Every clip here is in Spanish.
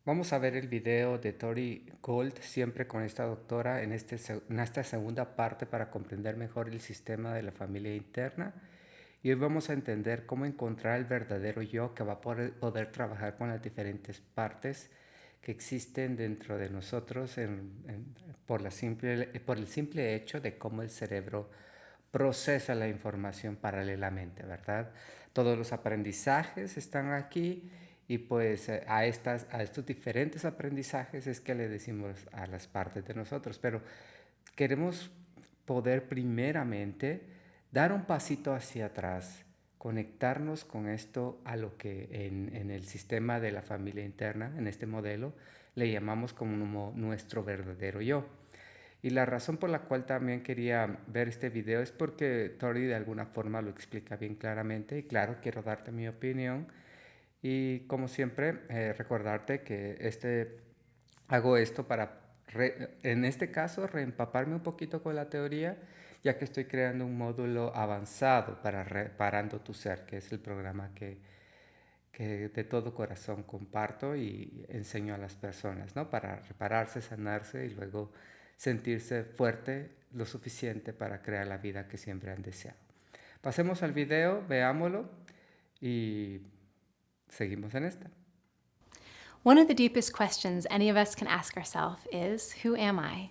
Vamos a ver el video de Tori Gold, siempre con esta doctora, en esta segunda parte para comprender mejor el sistema de la familia interna. Y hoy vamos a entender cómo encontrar el verdadero yo que va a poder trabajar con las diferentes partes que existen dentro de nosotros por el simple hecho de cómo el cerebro procesa la información paralelamente, ¿verdad? Todos los aprendizajes están aquí y pues a estos diferentes aprendizajes es que le decimos a las partes de nosotros, pero queremos poder primeramente dar un pasito hacia atrás, conectarnos con esto a lo que en el sistema de la familia interna, en este modelo, le llamamos como nuestro verdadero yo. Y la razón por la cual también quería ver este video es porque Tori de alguna forma lo explica bien claramente y claro, quiero darte mi opinión y como siempre recordarte que hago esto para, en este caso, reempaparme un poquito con la teoría, ya que estoy creando un módulo avanzado para Reparando tu Ser, que es el programa que de todo corazón comparto y enseño a las personas, ¿no? Para repararse, sanarse y luego sentirse fuerte lo suficiente para crear la vida que siempre han deseado. Pasemos al video, veámoslo y seguimos en esta. One of the deepest questions any of us can ask ourselves is, who am I?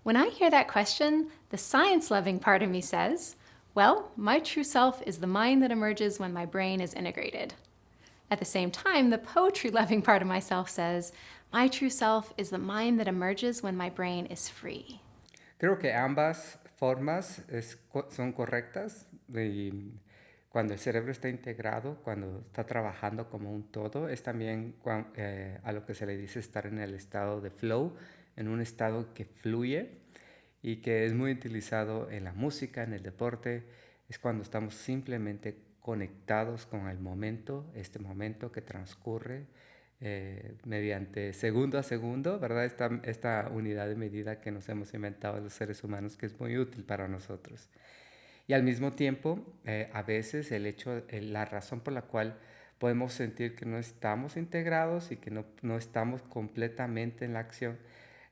When I hear that question, the science-loving part of me says, well, my true self is the mind that emerges when my brain is integrated. At the same time, the poetry-loving part of myself says, my true self is the mind that emerges when my brain is free. Creo que ambas formas son correctas y cuando el cerebro está integrado, cuando está trabajando como un todo, es también a lo que se le dice estar en el estado de flow, en un estado que fluye y que es muy utilizado en la música, en el deporte, es cuando estamos simplemente conectados con el momento, este momento que transcurre mediante segundo a segundo, ¿verdad? Esta unidad de medida que nos hemos inventado los seres humanos que es muy útil para nosotros. Y al mismo tiempo, a veces la razón por la cual podemos sentir que no estamos integrados y que no estamos completamente en la acción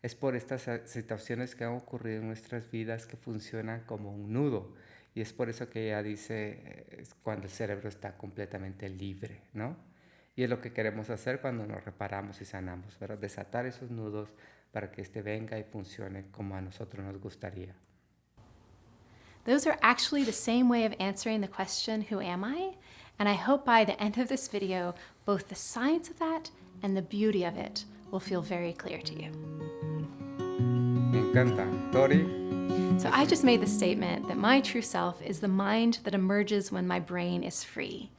es por estas situaciones que han ocurrido en nuestras vidas que funcionan como un nudo. Y es por eso que ella dice, es cuando el cerebro está completamente libre, ¿no? Y es lo que queremos hacer cuando nos reparamos y sanamos, ¿verdad? Desatar esos nudos para que este venga y funcione como a nosotros nos gustaría. Those are actually the same way of answering the question, who am I? And I hope by the end of this video, both the science of that and the beauty of it will feel very clear to you. Me encanta. Tori. So I just made the statement that my true self is the mind that emerges when my brain is free.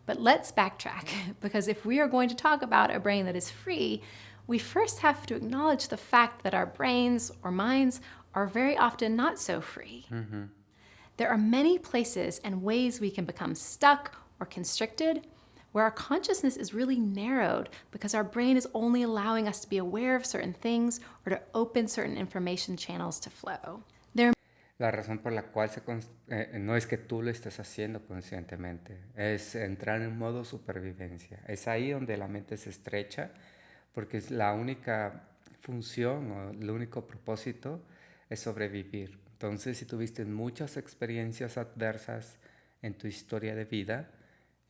But let's backtrack, because if we are going to talk about a brain that is free, we first have to acknowledge the fact that our brains or minds are very often not so free. There are many places and ways we can become stuck or constricted where our consciousness is really narrowed because our brain is only allowing us to be aware of certain things or to open certain information channels to flow. La razón por la cual no es que tú lo estés haciendo conscientemente, es entrar en modo supervivencia. Es ahí donde la mente se estrecha, porque es la única función o el único propósito es sobrevivir. Entonces, si tuviste muchas experiencias adversas en tu historia de vida,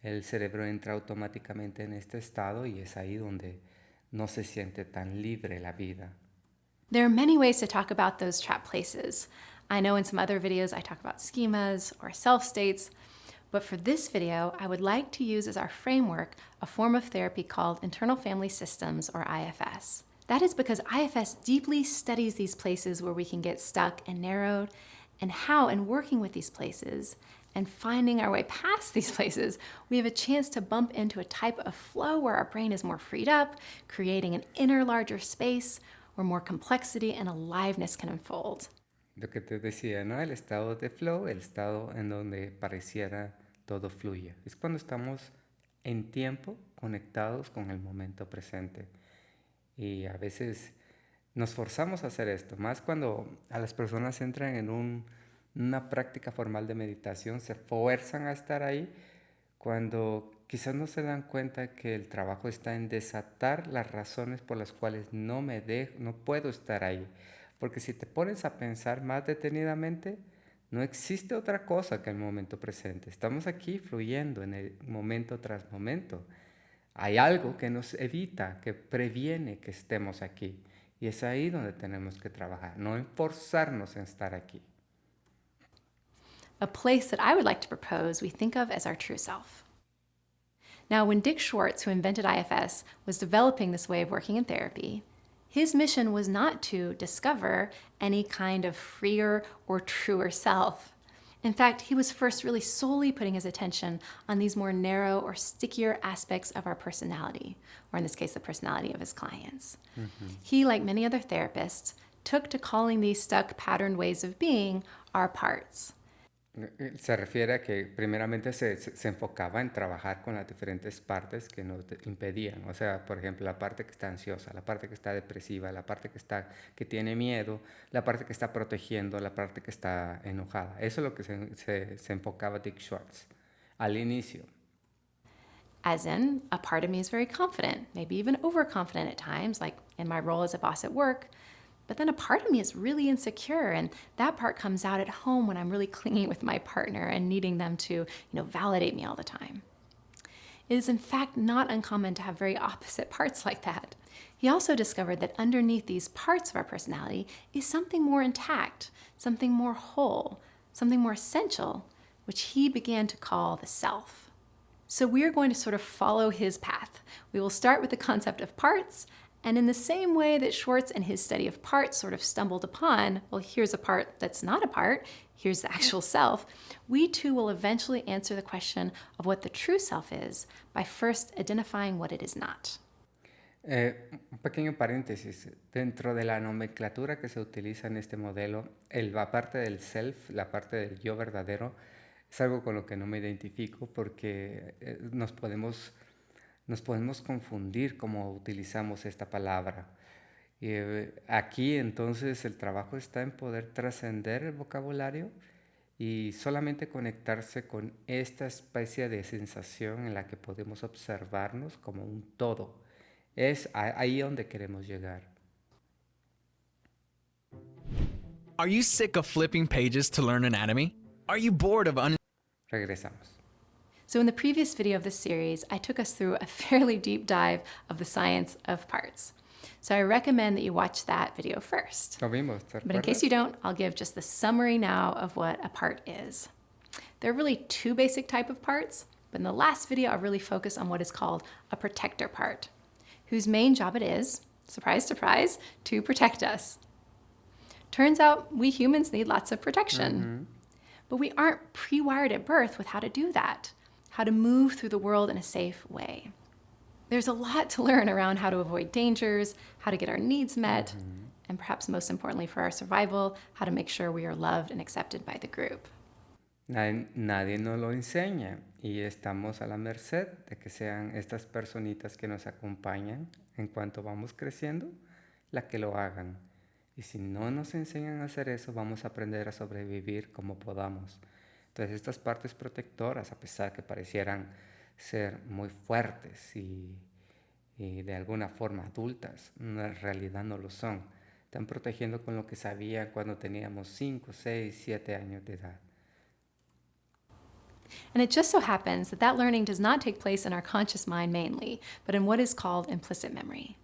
el cerebro entra automáticamente en este estado y es ahí donde no se siente tan libre la vida. There are many ways to talk about those trapped places. I know in some other videos I talk about schemas or self states, but for this video, I would like to use as our framework a form of therapy called internal family systems, or IFS. That is because IFS deeply studies these places where we can get stuck and narrowed, and how, in working with these places and finding our way past these places, we have a chance to bump into a type of flow where our brain is more freed up, creating an inner larger space where more complexity and aliveness can unfold. Lo que te decía, ¿no? El estado de flow, el estado en donde pareciera todo fluye. Es cuando estamos en tiempo conectados con el momento presente. Y a veces nos forzamos a hacer esto, más cuando a las personas entran en una práctica formal de meditación, se fuerzan a estar ahí cuando quizás no se dan cuenta que el trabajo está en desatar las razones por las cuales no puedo estar ahí. Porque si te pones a pensar más detenidamente, no existe otra cosa que el momento presente. Estamos aquí fluyendo en el momento tras momento. Hay algo que nos evita, que previene que estemos aquí. Y es ahí donde tenemos que trabajar, no en forzarnos en estar aquí. A place that I would like to propose we think of as our true self. Now, when Dick Schwartz, who invented IFS, was developing this way of working in therapy, his mission was not to discover any kind of freer or truer self. In fact, he was first really solely putting his attention on these more narrow or stickier aspects of our personality, or in this case, the personality of his clients. He, like many other therapists, took to calling these stuck, patterned ways of being our parts. Se refiere a que primeramente se enfocaba en trabajar con las diferentes partes que nos impedían. O sea, por ejemplo, la parte que está ansiosa, la parte que está depresiva, la parte que tiene miedo, la parte que está protegiendo, la parte que está enojada. Eso es lo que se enfocaba Dick Schwartz al inicio. As in, a part of me is very confident, maybe even overconfident at times, like in my role as a boss at work. But then a part of me is really insecure, and that part comes out at home when I'm really clingy with my partner and needing them to, validate me all the time. It is in fact not uncommon to have very opposite parts like that. He also discovered that underneath these parts of our personality is something more intact, something more whole, something more essential, which he began to call the self. So we're going to sort of follow his path. We will start with the concept of parts, and in the same way that Schwartz and his study of parts sort of stumbled upon, well, here's a part that's not a part, here's the actual self, we too will eventually answer the question of what the true self is by first identifying what it is not. Un pequeño paréntesis. Dentro de la nomenclatura que se utiliza en este modelo, la parte del self, la parte del yo verdadero, es algo con lo que no me identifico porque nos podemos confundir cómo utilizamos esta palabra. Aquí entonces el trabajo está en poder trascender el vocabulario y solamente conectarse con esta especie de sensación en la que podemos observarnos como un todo. Es ahí donde queremos llegar. Are you sick of flipping pages to learn anatomy? Are you bored of Regresamos. So in the previous video of this series, I took us through a fairly deep dive of the science of parts. So I recommend that you watch that video first. Lo vimos, ¿te But in case recuerdas? you don't, I'll give just the summary now of what a part is. There are really two basic types of parts, but in the last video, I really focused on what is called a protector part, whose main job it is, surprise, surprise, to protect us. Turns out we humans need lots of protection, but we aren't pre-wired at birth with how to do that, how to move through the world in a safe way. There's a lot to learn around how to avoid dangers, how to get our needs met, and perhaps most importantly for our survival, how to make sure we are loved and accepted by the group. Nadie nos lo enseña y estamos a la merced de que sean estas personitas que nos acompañan en cuanto vamos creciendo las que lo hagan. Y si no nos enseñan a hacer eso, vamos a aprender a sobrevivir como podamos. Entonces estas partes protectoras, a pesar que parecieran ser muy fuertes y de alguna forma adultas, en realidad no lo son. Están protegiendo con lo que sabían cuando teníamos 5, 6, 7 años de edad. And it just so happens that that learning does not take place in our conscious mind mainly, but in what is called implicit memory.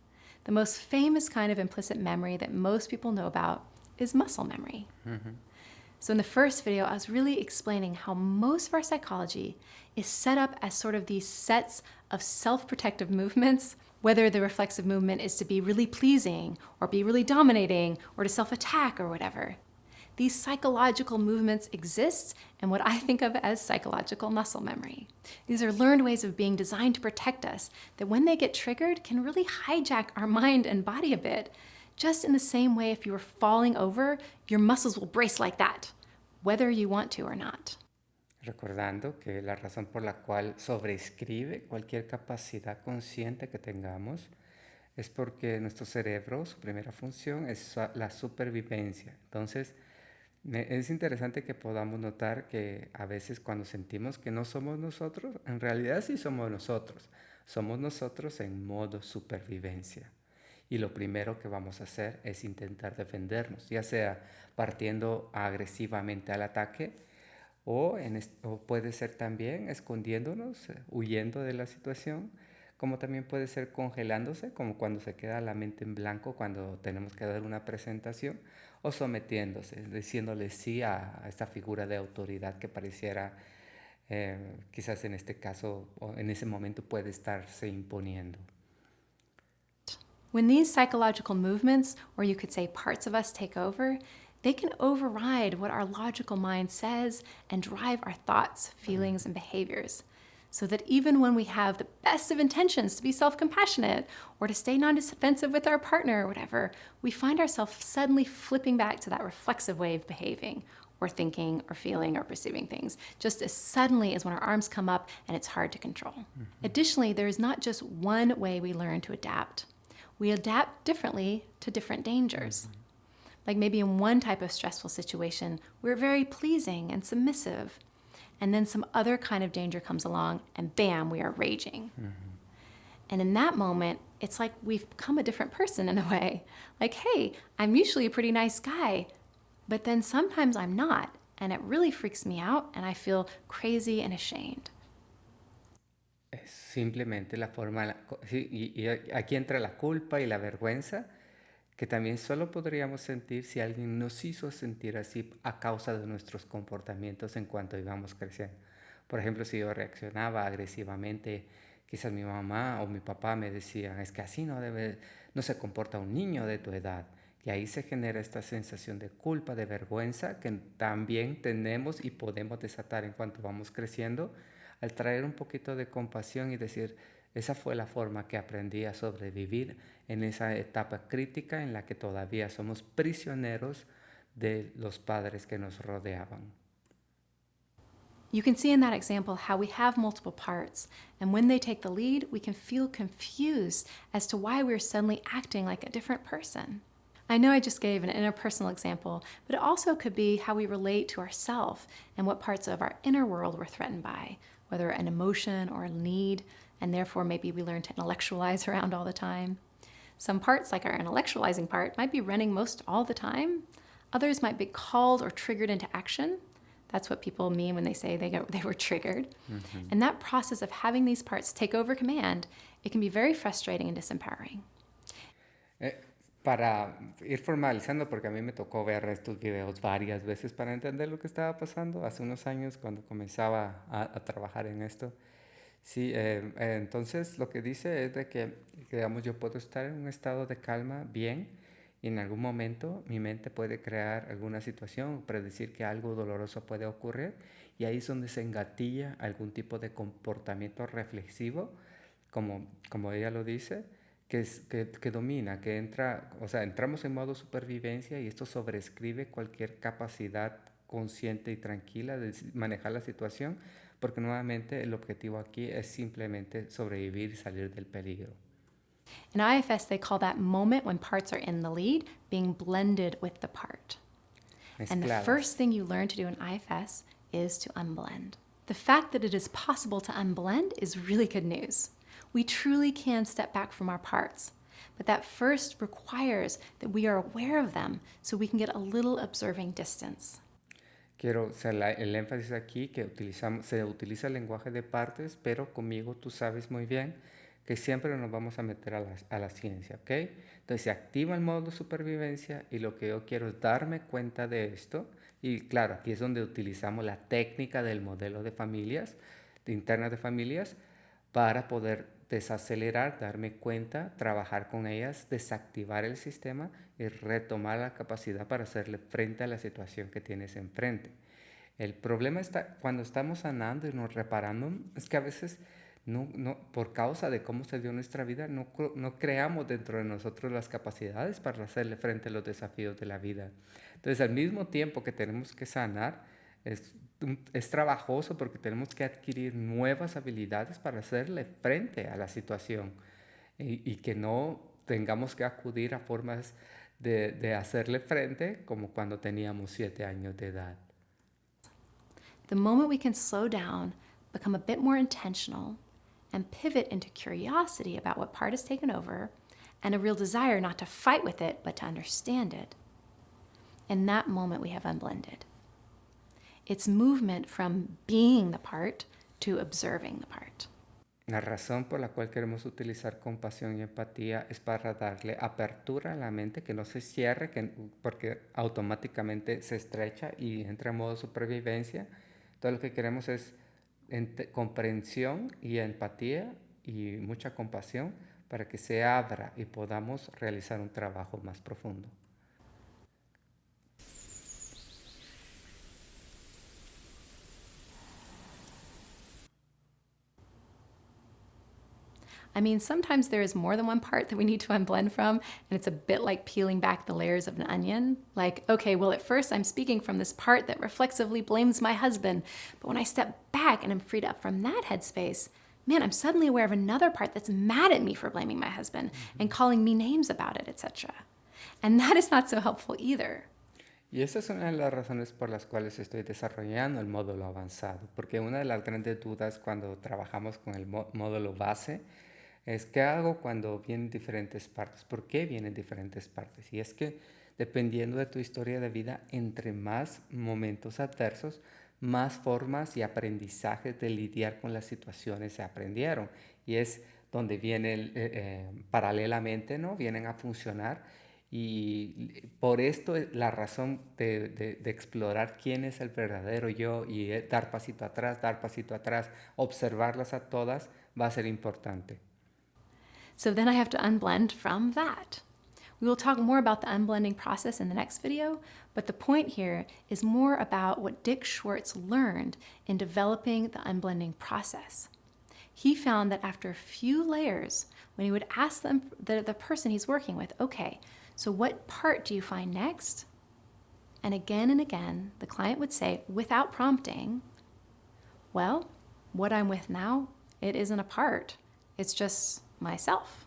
The most famous kind of implicit memory that most people know about is muscle memory. So in the first video, I was really explaining how most of our psychology is set up as sort of these sets of self-protective movements, whether the reflexive movement is to be really pleasing or be really dominating or to self-attack or whatever. These psychological movements exist in what I think of as psychological muscle memory. These are learned ways of being designed to protect us that when they get triggered can really hijack our mind and body a bit. Just in the same way if you were falling over, your muscles will brace like that, whether you want to or not. Recordando que la razón por la cual sobrescribe cualquier capacidad consciente que tengamos es porque nuestro cerebro, su primera función es la supervivencia. Entonces, Es interesante que podamos notar que a veces cuando sentimos que no somos nosotros, en realidad sí somos nosotros. Somos nosotros en modo supervivencia. Y lo primero que vamos a hacer es intentar defendernos, ya sea partiendo agresivamente al ataque o puede ser también escondiéndonos, huyendo de la situación, como también puede ser congelándose, como cuando se queda la mente en blanco cuando tenemos que dar una presentación, o sometiéndose, diciéndole sí a esta figura de autoridad que pareciera, quizás en este caso o en ese momento puede estarse imponiendo. When these psychological movements, or you could say parts of us, take over, they can override what our logical mind says and drive our thoughts, feelings, and behaviors. So that even when we have the best of intentions to be self compassionate or to stay non defensive with our partner or whatever, we find ourselves suddenly flipping back to that reflexive way of behaving or thinking or feeling or perceiving things, just as suddenly as when our arms come up and it's hard to control. Additionally, there is not just one way we learn to adapt. We adapt differently to different dangers. Like maybe in one type of stressful situation, we're very pleasing and submissive. And then some other kind of danger comes along, and bam, we are raging. And in that moment, it's like we've become a different person in a way. Like, hey, I'm usually a pretty nice guy, but then sometimes I'm not. And it really freaks me out, and I feel crazy and ashamed. Es simplemente la forma, sí, y aquí entra la culpa y la vergüenza, que también solo podríamos sentir si alguien nos hizo sentir así a causa de nuestros comportamientos en cuanto íbamos creciendo. Por ejemplo, si yo reaccionaba agresivamente, quizás mi mamá o mi papá me decían, es que así no se comporta un niño de tu edad. Y ahí se genera esta sensación de culpa, de vergüenza, que también tenemos y podemos desatar en cuanto vamos creciendo, al traer un poquito de compasión y decir, esa fue la forma que aprendí a sobrevivir en esa etapa crítica en la que todavía somos prisioneros de los padres que nos rodeaban. You can see in that example how we have multiple parts, and when they take the lead, we can feel confused as to why we're suddenly acting like a different person. I know I just gave an interpersonal example, but it also could be how we relate to ourselves and what parts of our inner world we're threatened by, whether an emotion or a need, and therefore maybe we learn to intellectualize around all the time. Some parts, like our intellectualizing part, might be running most all the time. Others might be called or triggered into action. That's what people mean when they say they were triggered. And that process of having these parts take over command, it can be very frustrating and disempowering. Para ir formalizando, porque a mí me tocó ver estos videos varias veces para entender lo que estaba pasando hace unos años cuando comenzaba a trabajar en esto. Sí, entonces lo que dice es de que, digamos, yo puedo estar en un estado de calma bien y en algún momento mi mente puede crear alguna situación, predecir que algo doloroso puede ocurrir y ahí es donde se engatilla algún tipo de comportamiento reflexivo, como ella lo dice, que domina, que entra, o sea, entramos en modo supervivencia y esto sobrescribe cualquier capacidad consciente y tranquila de manejar la situación, porque nuevamente el objetivo aquí es simplemente sobrevivir y salir del peligro. In IFS, they call that moment when parts are in the lead being blended with the part. And the Mezcladas. first thing you learn to do in IFS is to unblend. The fact that it is possible to unblend is really good news. We truly can step back from our parts, but that first requires that we are aware of them so we can get a little observing distance. Quiero hacer el énfasis aquí que se utiliza el lenguaje de partes, pero conmigo tú sabes muy bien que siempre nos vamos a meter a la ciencia, ¿ok? Entonces se activa el modo supervivencia y lo que yo quiero es darme cuenta de esto. Y claro, aquí es donde utilizamos la técnica del modelo de familias, de internas de familias, para poder desacelerar, darme cuenta, trabajar con ellas, desactivar el sistema y retomar la capacidad para hacerle frente a la situación que tienes enfrente. El problema está cuando estamos sanando y nos reparando, es que a veces por causa de cómo se dio nuestra vida, no creamos dentro de nosotros las capacidades para hacerle frente a los desafíos de la vida. Entonces, al mismo tiempo que tenemos que sanar, es trabajoso porque tenemos que adquirir nuevas habilidades para hacerle frente a la situación y que no tengamos que acudir a formas de hacerle frente como cuando teníamos 7 años de edad. The moment we can slow down, become a bit more intentional, and pivot into curiosity about what part has taken over, and a real desire not to fight with it, but to understand it, in that moment we have unblended. It's movement from being the part to observing the part. La razón por la cual queremos utilizar compasión y empatía es para darle apertura a la mente, que no se cierre, porque automáticamente se estrecha y entra en modo supervivencia. Todo lo que queremos es comprensión y empatía y mucha compasión para que se abra y podamos realizar un trabajo más profundo. I mean, sometimes there is more than one part that we need to unblend from, and it's a bit like peeling back the layers of an onion. Like, okay, well, at first I'm speaking from this part that reflexively blames my husband, but when I step back and I'm freed up from that headspace, man, I'm suddenly aware of another part that's mad at me for blaming my husband and calling me names about it, etc. And that is not so helpful either. Y esa es una de las razones por las cuales estoy desarrollando el módulo avanzado, porque una de las grandes dudas cuando trabajamos con el módulo base es qué hago cuando vienen diferentes partes, por qué vienen diferentes partes. Y es que dependiendo de tu historia de vida, entre más momentos adversos, más formas y aprendizajes de lidiar con las situaciones se aprendieron. Y es donde vienen paralelamente, ¿no? Vienen a funcionar. Y por esto la razón de explorar quién es el verdadero yo y dar pasito atrás, observarlas a todas, va a ser importante. So then I have to unblend from that. We will talk more about the unblending process in the next video, but the point here is more about what Dick Schwartz learned in developing the unblending process. He found that after a few layers, when he would ask the person he's working with, okay, so what part do you find next? And again, the client would say, without prompting, well, what I'm with now, it isn't a part. It's just myself.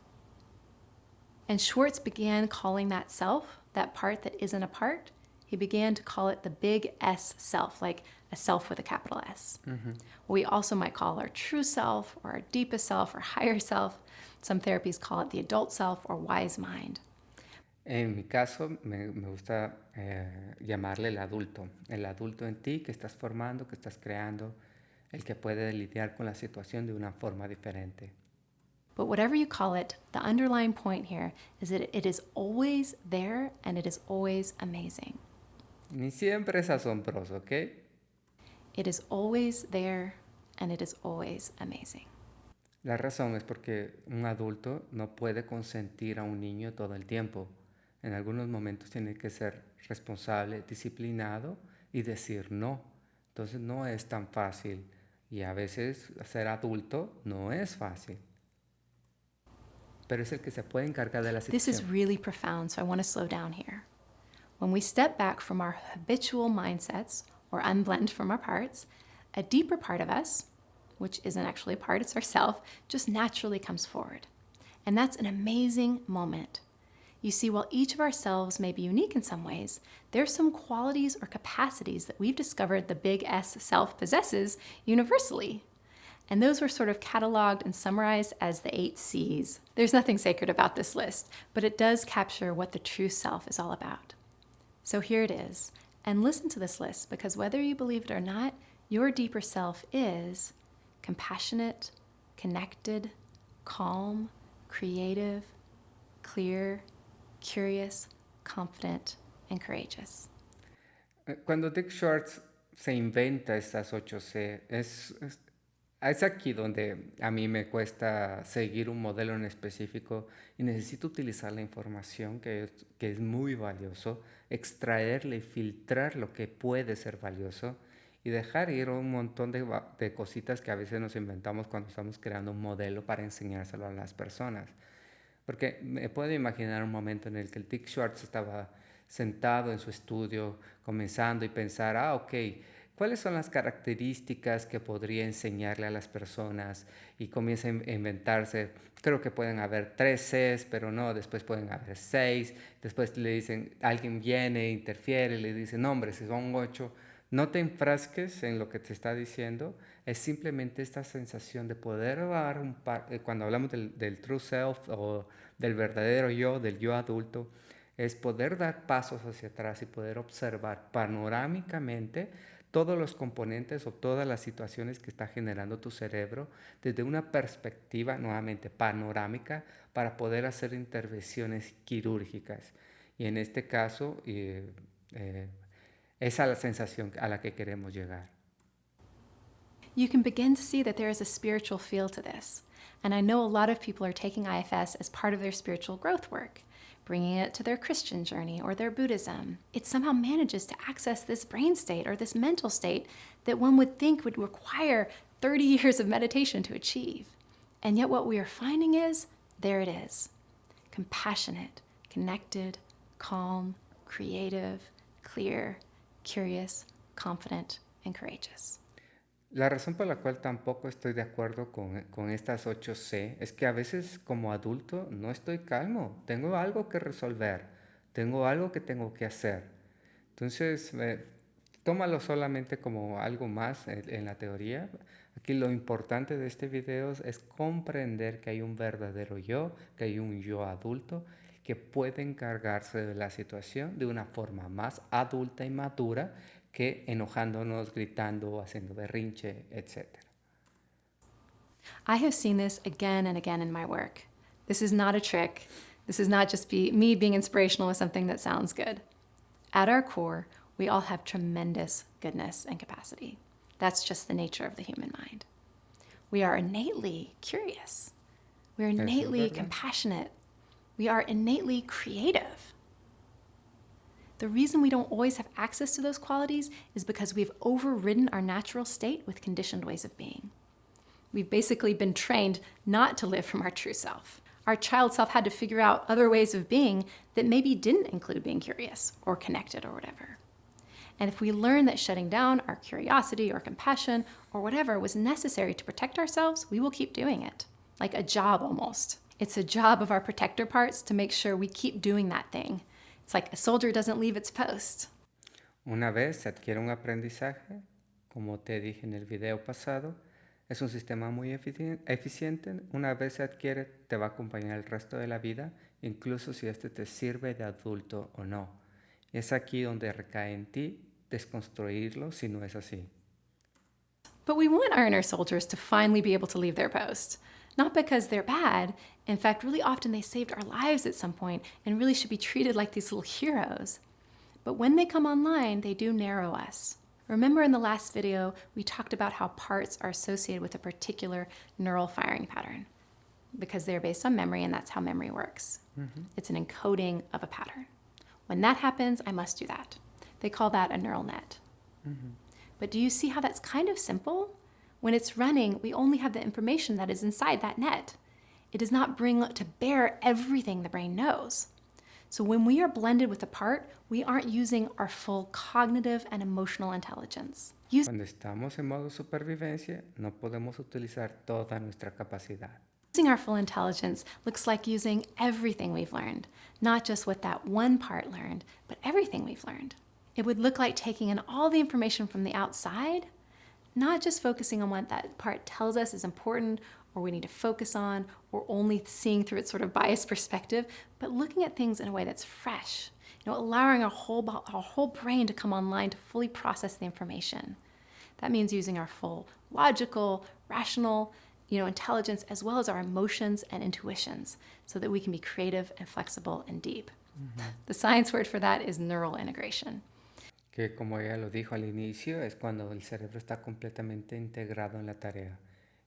And Schwartz began calling that self, that part that isn't a part, he began to call it the big S self, like a self with a capital S. Mm-hmm. What we also might call our true self or our deepest self or higher self. Some therapies call it the adult self or wise mind. En mi caso, me gusta llamarle el adulto en ti que estás formando, que estás creando, el que puede lidiar con la situación de una forma diferente. But whatever you call it, the underlying point here is that it is always there and it is always amazing. Ni siempre es asombroso, ¿ok? It is always there and it is always amazing. La razón es porque un adulto no puede consentir a un niño todo el tiempo. En algunos momentos tiene que ser responsable, disciplinado y decir no. Entonces no es tan fácil. Y a veces ser adulto no es fácil. Pero es el que se puede encargar de la situación. This is really profound, so I want to slow down here. When we step back from our habitual mindsets or unblend from our parts, a deeper part of us, which isn't actually a part, it's ourself, just naturally comes forward. And that's an amazing moment. You see, while each of ourselves may be unique in some ways, there's some qualities or capacities that we've discovered the big S self possesses universally. And those were sort of cataloged and summarized as the 8 C's. There's nothing sacred about this list, but it does capture what the true self is all about. So here it is. And listen to this list, because whether you believe it or not, your deeper self is compassionate, connected, calm, creative, clear, curious, confident, and courageous. Cuando Dick Schwartz se inventa estas 8C, es aquí donde a mí me cuesta seguir un modelo en específico y necesito utilizar la información que es muy valioso, extraerle y filtrar lo que puede ser valioso y dejar ir un montón de cositas que a veces nos inventamos cuando estamos creando un modelo para enseñárselo a las personas. Porque me puedo imaginar un momento en el que el Dick Schwartz estaba sentado en su estudio comenzando y pensar, ok, ¿Cuáles son las características que podría enseñarle a las personas? Y comienza a inventarse, creo que pueden haber 3 Cs, pero no, después pueden haber 6, después le dicen, alguien viene, interfiere, le dice, no hombre, si son 8, no te enfrasques en lo que te está diciendo, es simplemente esta sensación de poder dar cuando hablamos del true self o del verdadero yo, del yo adulto, es poder dar pasos hacia atrás y poder observar panorámicamente todos los componentes o todas las situaciones que está generando tu cerebro desde una perspectiva nuevamente panorámica para poder hacer intervenciones quirúrgicas. Y en este caso, esa es la sensación a la que queremos llegar. You can begin to see that there is a spiritual feel to this. And I know a lot of people are taking IFS as part of their spiritual growth work, bringing it to their Christian journey or their Buddhism. It somehow manages to access this brain state or this mental state that one would think would require 30 years of meditation to achieve. And yet what we are finding is, there it is. Compassionate, connected, calm, creative, clear, curious, confident, and courageous. La razón por la cual tampoco estoy de acuerdo con estas 8C es que a veces como adulto no estoy calmo, tengo algo que resolver, tengo algo que tengo que hacer. Entonces, tómalo solamente como algo más en la teoría. Aquí lo importante de este video es comprender que hay un verdadero yo, que hay un yo adulto que puede encargarse de la situación de una forma más adulta y madura que enojándonos, gritando, haciendo berrinche, etc. I have seen this again and again in my work. This is not a trick. This is not just me being inspirational with something that sounds good. At our core, we all have tremendous goodness and capacity. That's just the nature of the human mind. We are innately curious. We are innately compassionate. We are innately creative. The reason we don't always have access to those qualities is because we've overridden our natural state with conditioned ways of being. We've basically been trained not to live from our true self. Our child self had to figure out other ways of being that maybe didn't include being curious or connected or whatever. And if we learn that shutting down our curiosity or compassion or whatever was necessary to protect ourselves, we will keep doing it, like a job almost. It's a job of our protector parts to make sure we keep doing that thing. It's like a soldier doesn't leave its post. Una vez se adquiere un aprendizaje, como te dije en el video pasado, es un sistema muy eficiente. Una vez se adquiere, te va a acompañar el resto de la vida, incluso si este te sirve de adulto o no. Y es aquí donde recae en ti desconstruirlo si no es así. But we want our inner soldiers to finally be able to leave their post. Not because they're bad. In fact, really often they saved our lives at some point and really should be treated like these little heroes. But when they come online, they do narrow us. Remember in the last video, we talked about how parts are associated with a particular neural firing pattern because they're based on memory and that's how memory works. Mm-hmm. It's an encoding of a pattern. When that happens, I must do that. They call that a neural net. Mm-hmm. But do you see how that's kind of simple? When it's running, we only have the information that is inside that net. It does not bring to bear everything the brain knows. So when we are blended with a part, we aren't using our full cognitive and emotional intelligence. Cuando estamos en modo supervivencia, no podemos utilizar toda nuestra capacidad. Using our full intelligence looks like using everything we've learned, not just what that one part learned, but everything we've learned. It would look like taking in all the information from the outside, not just focusing on what that part tells us is important or we need to focus on, or only seeing through its sort of biased perspective, but looking at things in a way that's fresh, allowing our whole brain to come online to fully process the information. That means using our full logical, rational, intelligence, as well as our emotions and intuitions, so that we can be creative and flexible and deep. Mm-hmm. The science word for that is neural integration. Que como ella lo dijo al inicio, es cuando el cerebro está completamente integrado en la tarea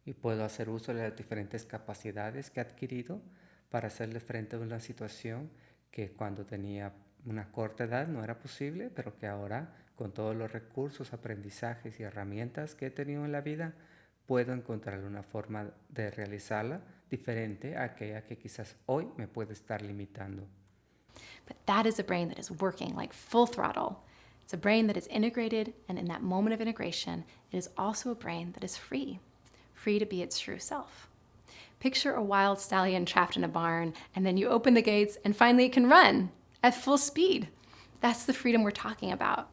y puedo hacer uso de las diferentes capacidades que he adquirido para hacerle frente a una situación que cuando tenía una corta edad no era posible, pero que ahora con todos los recursos, aprendizajes y herramientas que he tenido en la vida, puedo encontrar una forma de realizarla diferente a aquella que quizás hoy me puede estar limitando. But that is a brain that is working like full throttle. It's a brain that is integrated, and in that moment of integration, it is also a brain that is free to be its true self. Picture a wild stallion trapped in a barn, and then you open the gates, and finally it can run at full speed. That's the freedom we're talking about.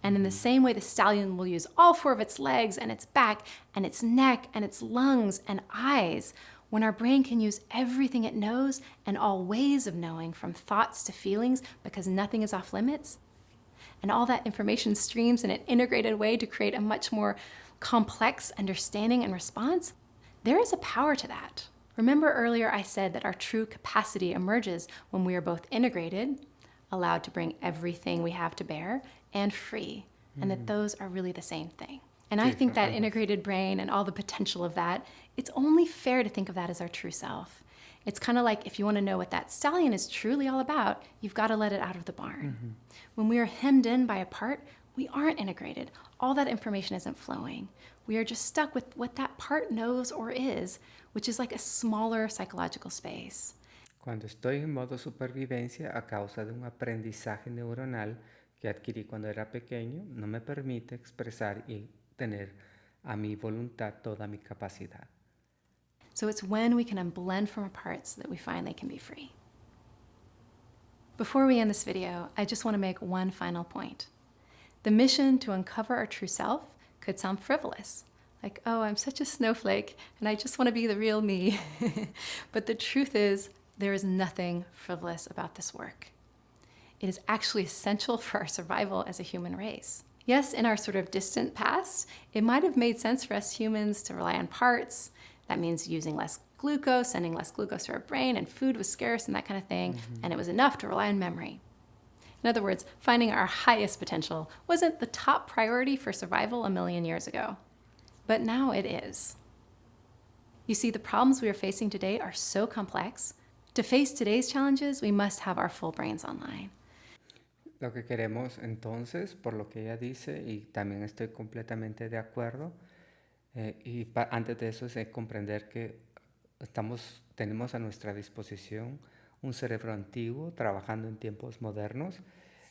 And in the same way, the stallion will use all 4 of its legs and its back and its neck and its lungs and eyes, when our brain can use everything it knows and all ways of knowing, from thoughts to feelings, because nothing is off limits, and all that information streams in an integrated way to create a much more complex understanding and response, there is a power to that. Remember earlier I said that our true capacity emerges when we are both integrated, allowed to bring everything we have to bear, and free, and that those are really the same thing. And I think that integrated brain and all the potential of that, it's only fair to think of that as our true self. It's kind of like, if you want to know what that stallion is truly all about, you've got to let it out of the barn. When we are hemmed in by a part, we aren't integrated. All that information isn't flowing. We are just stuck with what that part knows or is, which is like a smaller psychological space. Cuando estoy en modo supervivencia a causa de un aprendizaje neuronal que adquirí cuando era pequeño, no me permite expresar y tener a mi voluntad toda mi capacidad. So it's when we can unblend from our parts that we finally can be free. Before we end this video, I just want to make one final point. The mission to uncover our true self could sound frivolous, like, oh, I'm such a snowflake and I just want to be the real me. But the truth is, there is nothing frivolous about this work. It is actually essential for our survival as a human race. Yes, in our sort of distant past, it might have made sense for us humans to rely on parts. That means using less glucose, sending less glucose to our brain, and food was scarce and that kind of thing, and it was enough to rely on memory. In other words, finding our highest potential wasn't the top priority for survival a million years ago. But now it is. You see, the problems we are facing today are so complex. To face today's challenges, we must have our full brains online. Lo que queremos entonces, por lo que ella dice, y también estoy completamente de acuerdo, antes de eso es comprender que tenemos a nuestra disposición un cerebro antiguo trabajando en tiempos modernos,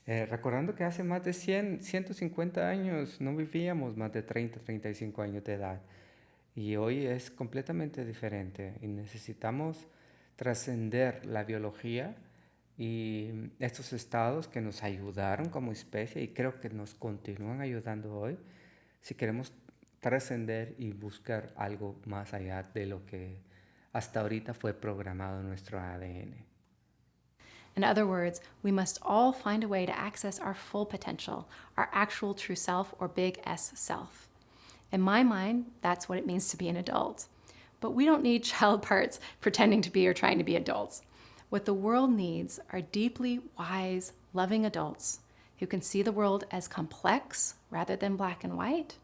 recordando que hace más de 150 años no vivíamos más de 30, 35 años de edad, y hoy es completamente diferente y necesitamos trascender la biología y estos estados que nos ayudaron como especie y creo que nos continúan ayudando hoy, si queremos trascender y buscar algo más allá de lo que hasta ahorita fue programado en nuestro ADN. In other words, we must all find a way to access our full potential, our actual true self, or big S self. In my mind, that's what it means to be an adult. But we don't need child parts pretending to be or trying to be adults. What the world needs are deeply wise, loving adults who can see the world as complex rather than black and white,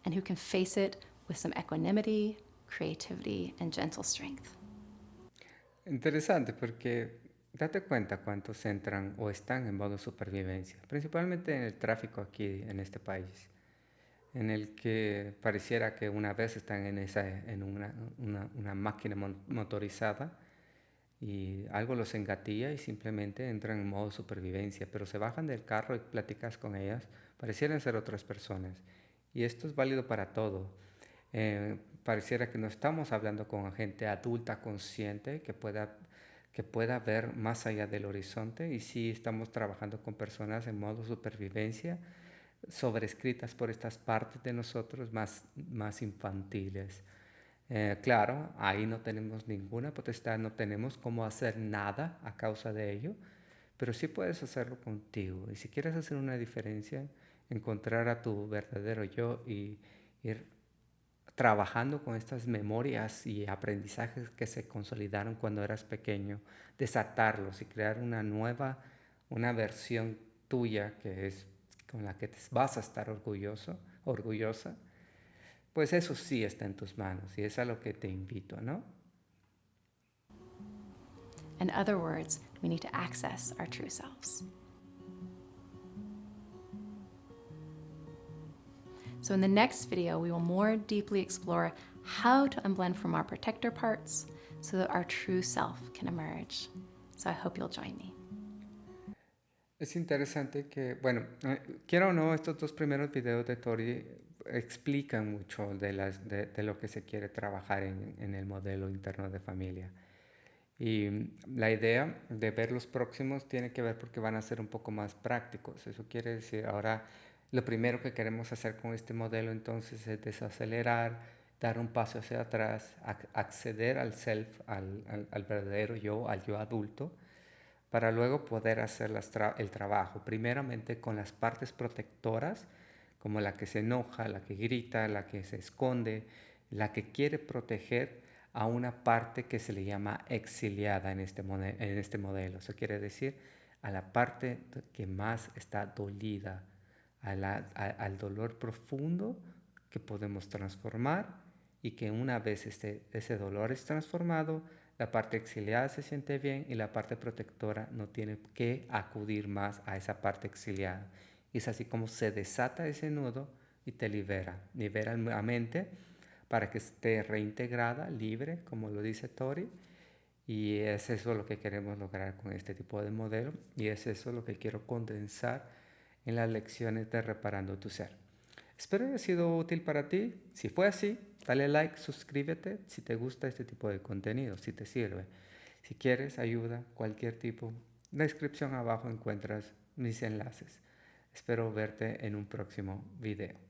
and who can face it with some equanimity, creativity, and gentle strength. Interesante porque date cuenta cuántos entran o están en modo supervivencia, principalmente en el tráfico aquí en este país, en el que pareciera que una vez están en una máquina motorizada y algo los engatilla y simplemente entran en modo supervivencia, pero se bajan del carro y platicas con ellas, parecieran ser otras personas. Y esto es válido para todo. Pareciera que no estamos hablando con gente adulta consciente que pueda ver más allá del horizonte, y sí estamos trabajando con personas en modo supervivencia, sobrescritas por estas partes de nosotros más infantiles. Claro, ahí no tenemos ninguna potestad, no tenemos cómo hacer nada a causa de ello, pero sí puedes hacerlo contigo. Y si quieres hacer una diferencia, encontrar a tu verdadero yo y ir trabajando con estas memorias y aprendizajes que se consolidaron cuando eras pequeño, desatarlos y crear una versión tuya que es con la que vas a estar orgullosa, pues eso sí está en tus manos y es a lo que te invito, ¿no? In other words, we need to access our true selves. So in the next video, we will more deeply explore how to unblend from our protector parts so that our true self can emerge. So I hope you'll join me. Es interesante que, bueno, quiera o no, estos dos primeros videos de Tori explican mucho de lo que se quiere trabajar en el modelo interno de familia. Y la idea de ver los próximos tiene que ver porque van a ser un poco más prácticos. Eso quiere decir, ahora lo primero que queremos hacer con este modelo entonces es desacelerar, dar un paso hacia atrás, acceder al self, al verdadero yo, al yo adulto, para luego poder hacer el trabajo, primeramente con las partes protectoras, como la que se enoja, la que grita, la que se esconde, la que quiere proteger a una parte que se le llama exiliada en este modelo. Eso quiere decir a la parte que más está dolida, al dolor profundo que podemos transformar y que una vez ese dolor es transformado, la parte exiliada se siente bien y la parte protectora no tiene que acudir más a esa parte exiliada. Y es así como se desata ese nudo y te libera la mente para que esté reintegrada, libre, como lo dice Tori. Y es eso lo que queremos lograr con este tipo de modelo y es eso lo que quiero condensar en las lecciones de Reparando tu Ser. Espero haya sido útil para ti. Si fue así, dale like, suscríbete si te gusta este tipo de contenido, si te sirve. Si quieres ayuda, cualquier tipo, en la descripción abajo encuentras mis enlaces. Espero verte en un próximo video.